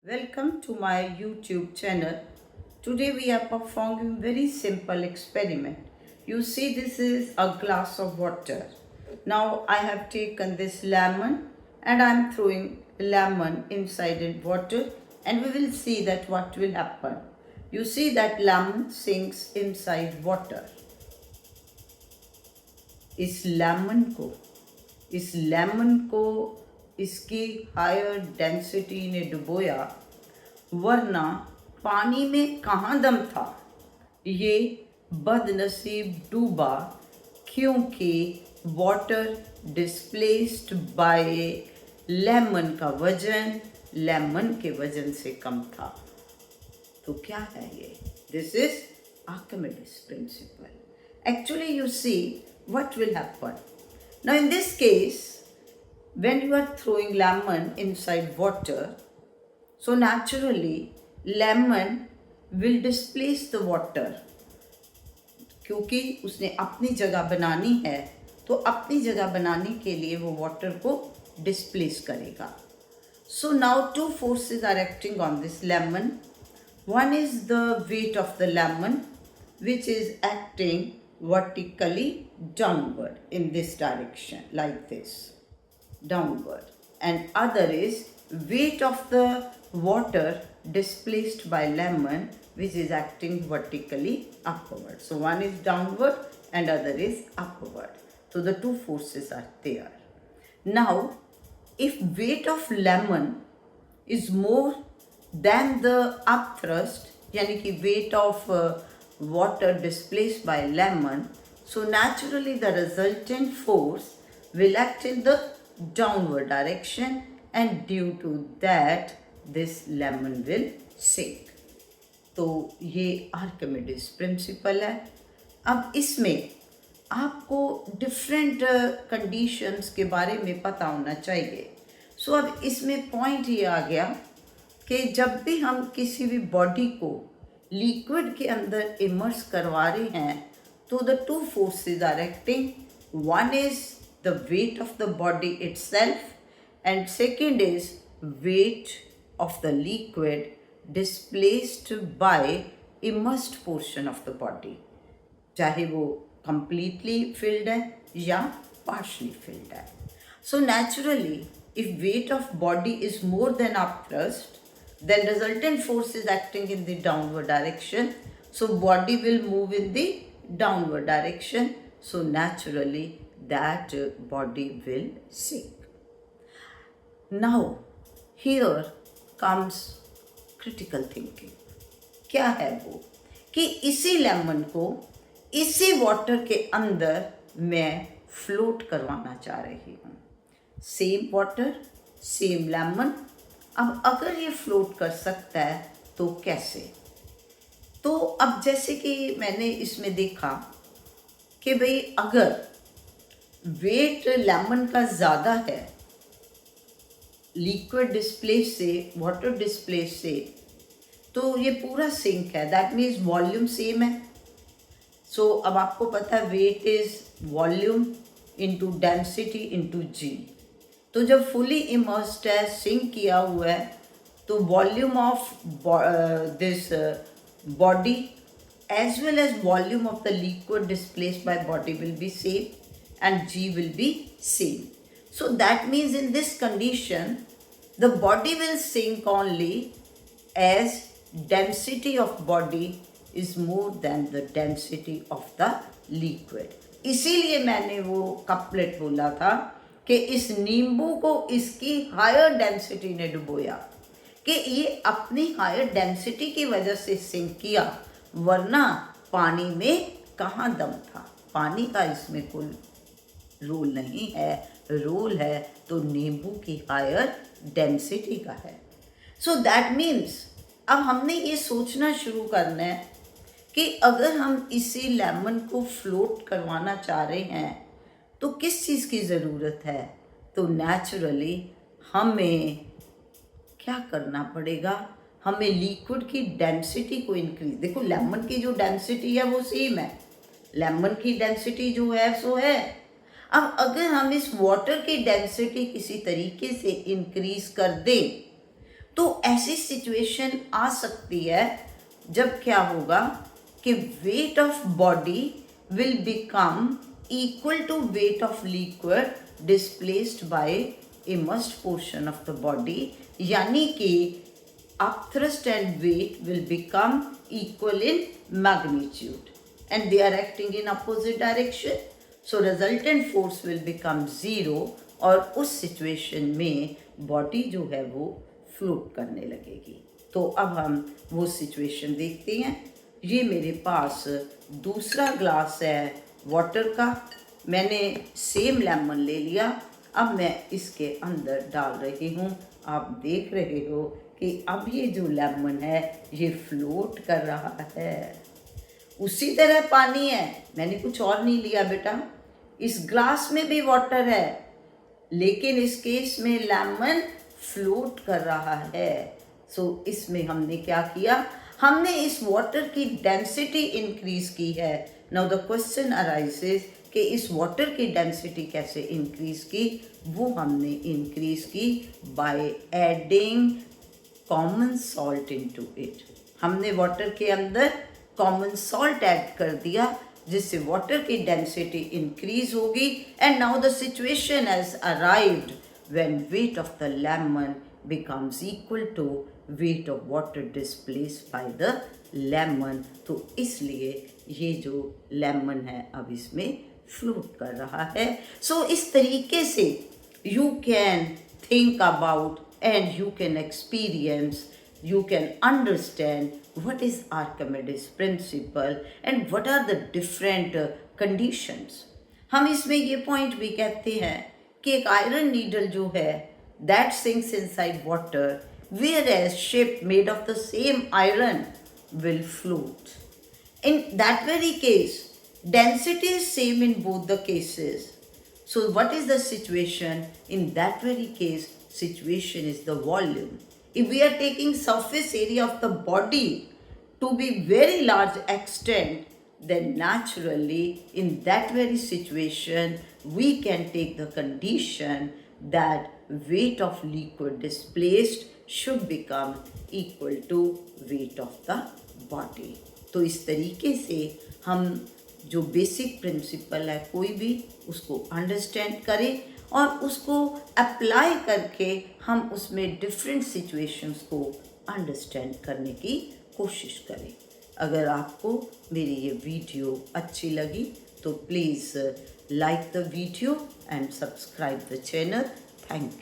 Welcome to my YouTube channel. Today we are performing very simple experiment. You see, this is a glass of water. Now I have taken this lemon and I am throwing lemon inside in water, and we will see that what will happen. You see that lemon sinks inside water. इस lemon को इसकी higher density ने डुबोया, वरना पानी में कहाँ दम था। ये बदनसीब डूबा क्योंकि वाटर डिस्प्लेस्ड बाय लेमन का वजन लेमन के वजन से कम था। तो क्या है ये? This is Archimedes principal. Actually, you see what will happen. Now, in this case, when you are throwing lemon inside water, so naturally, lemon will displace the water. क्योंकि उसने अपनी जगह बनानी है, तो अपनी जगह बनाने के लिए वो वाटर को डिस्प्लेस करेगा. So now two forces are acting on this lemon. One is the weight of the lemon, which is acting vertically downward in this direction, like this, downward, and other is weight of the water displaced by lemon, which is acting vertically upward. So one is downward and other is upward. So the two forces are there. Now if weight of lemon is more than the upthrust, यानी कि weight of water displaced by lemon, so naturally the resultant force will act in the downward direction, and due to that this lemon will sink. तो ये Archimedes principal है. अब इसमें आपको different conditions के बारे में पता होना चाहिए. सो अब इसमें पॉइंट ये आ गया कि जब भी हम किसी भी बॉडी को लिक्विड के अंदर इमर्स करवा रहे हैं, तो the two forces are acting. One is the weight of the body itself and second is weight of the liquid displaced by immersed portion of the body, चाहे वो completely filled है या partially filled है. So naturally, if weight of body is more than upthrust, then resultant force is acting in the downward direction. So body will move in the downward direction. So naturally, that body will sink. Now, here comes critical thinking. क्या है वो? कि इसी lemon को इसी water के अंदर मैं फ्लोट करवाना चाह रही हूँ. Same water, same lemon. अब अगर ये फ्लोट कर सकता है तो कैसे? तो अब जैसे कि मैंने इसमें देखा कि भाई अगर वेट लेमन का ज़्यादा है लिक्विड डिस्प्ले से, वाटर डिस्प्ले से, तो ये पूरा सिंक है. दैट मीन्स वॉल्यूम सेम है. सो अब आपको पता है weight is volume into density into g. तो जब फुली इमर्स्ड है, सिंक किया हुआ है, तो volume of this body as well as volume of the liquid displaced by body will be same and g will be same. So that means in this condition the body will sink only as density of body is more than the density of the liquid. इसीलिए मैंने वो couplet बोला था कि इस नींबू को इसकी हायर डेंसिटी ने डुबोया, कि ये अपनी हायर डेंसिटी की वजह से सिंक किया, वरना पानी में कहाँ दम था. पानी का इसमें कोई रोल नहीं है. रोल है तो नींबू की हायर डेंसिटी का है. सो दैट मीन्स अब हमने ये सोचना शुरू करना है कि अगर हम इसी लेमन को फ्लोट करवाना चाह रहे हैं तो किस चीज़ की ज़रूरत है. तो नेचुरली हमें क्या करना पड़ेगा, हमें लिक्विड की डेंसिटी को इंक्रीज. देखो लेमन की जो डेंसिटी है वो सेम है, लेमन की डेंसिटी जो है सो है. अब अगर हम इस वाटर की डेंसिटी किसी तरीके से इंक्रीज कर दें तो ऐसी सिचुएशन आ सकती है जब क्या होगा कि weight of body will become equal to weight of liquid displaced by immersed portion of the body, यानी कि upthrust and weight will become equal in magnitude and they are acting in opposite direction, so resultant force will become zero और उस situation में body जो है वो float करने लगेगी। तो अब हम वो सिचुएशन देखते हैं। ये मेरे पास दूसरा ग्लास है वाटर का, मैंने सेम लेमन ले लिया, अब मैं इसके अंदर डाल रही हूँ। आप देख रहे हो कि अब ये जो लेमन है ये फ्लोट कर रहा है। उसी तरह पानी है, मैंने कुछ और नहीं लिया बेटा। इस ग्लास में भी वाटर है, लेकिन इस केस में लेमन फ्लोट कर रहा है। सो इसमें हमने क्या किया, हमने इस वाटर की डेंसिटी इंक्रीज की है। नाउ द क्वेश्चन अराइजेस कि इस वाटर की डेंसिटी कैसे इंक्रीज की, वो हमने इंक्रीज की by adding common salt into it. हमने वाटर के अंदर कॉमन सॉल्ट ऐड कर दिया जिससे वाटर की डेंसिटी इंक्रीज होगी। And now the situation has arrived when weight of the lemon becomes equal to weight of water displaced by the lemon. तो इसलिए ये जो लेमन है अब इसमें फ्लोट कर रहा है। सो इस तरीके से you can think about and you can experience, you can understand what is Archimedes principle and what are the different conditions. हम इसमें ये पॉइंट भी कहते हैं कि एक आयरन नीडल जो है that sinks inside water, whereas ship made of the same iron will float. In that very case, density is same in both the cases. So what is the situation? In that very case, situation is the volume. If we are taking surface area of the body to be very large extent, then naturally in that very situation we can take the condition that weight of liquid displaced should become equal to weight of the body. तो इस तरीके से हम जो basic principle है कोई भी उसको अंडरस्टैंड करें और उसको अप्लाई करके हम उसमें डिफरेंट सिचुएशंस को अंडरस्टैंड करने की कोशिश करें। अगर आपको मेरी ये वीडियो अच्छी लगी तो please like the video and subscribe the channel. Thank you.